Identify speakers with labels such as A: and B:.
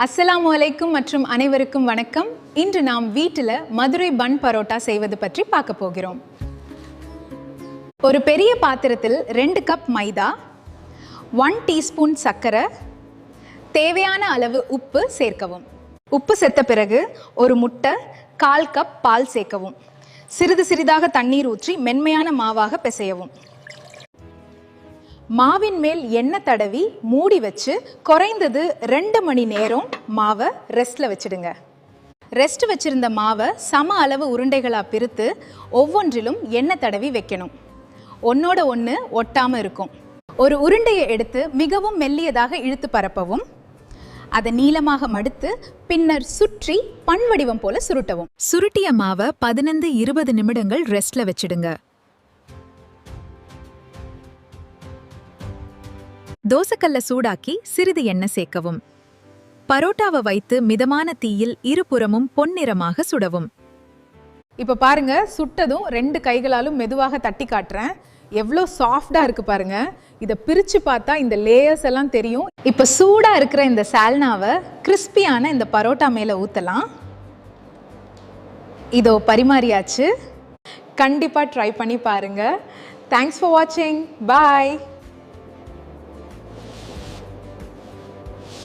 A: அஸ்ஸலாமு அலைக்கும் மற்றும் அனைவருக்கும் வணக்கம். இன்று நாம் வீட்டில் மதுரை பன் பரோட்டா செய்வது பற்றி பார்க்க போகிறோம். ஒரு பெரிய பாத்திரத்தில் 2 கப் மைதா, 1 டீஸ்பூன் சர்க்கரை, தேவையான அளவு உப்பு சேர்க்கவும். உப்பு சேர்த்த பிறகு ஒரு முட்டை, 1/4 கப் பால் சேர்க்கவும். சிறிது சிறிதாக தண்ணீர் ஊற்றி மென்மையான மாவாக பிசையவும். மாவின் மேல் எண்ணெய் தடவி மூடி வச்சு குறைந்தது 2 மணி நேரம் மாவை ரெஸ்ட்டில் வச்சுடுங்க. ரெஸ்ட் வச்சுருந்த மாவை சம அளவு உருண்டைகளாக பிரித்து ஒவ்வொன்றிலும் எண்ணெய் தடவி வைக்கணும். ஒன்றோட ஒன்று ஒட்டாமல் இருக்கும். ஒரு உருண்டையை எடுத்து மிகவும் மெல்லியதாக இழுத்து பரப்பவும். அதை நீளமாக மடித்து பின்னர் சுற்றி பன் வடிவம் போல சுருட்டவும். சுருட்டிய மாவை 15-20 நிமிடங்கள் ரெஸ்ட்டில் வச்சுடுங்க. தோசைக்கல்லை சூடாக்கி சிறிது எண்ணெய் சேர்க்கவும். பரோட்டாவை வைத்து மிதமான தீயில் இருபுறமும் பொன்னிறமாக சுடவும். இப்ப பாருங்க, சுட்டதும் 2 கைகளாலும் மெதுவாக தட்டி காட்டுறேன். எவ்வளோ சாஃப்டா இருக்கு பாருங்க. இதை பிரிச்சு பார்த்தா இந்த லேயர்ஸ் எல்லாம் தெரியும். இப்ப சூடா இருக்கிற இந்த சால்னாவை கிறிஸ்பியான இந்த பரோட்டா மேல ஊத்தலாம். இதோ பரிமாறியாச்சு. கண்டிப்பா ட்ரை பண்ணி பாருங்க. தேங்க்ஸ் ஃபார் வாட்சிங். பாய்.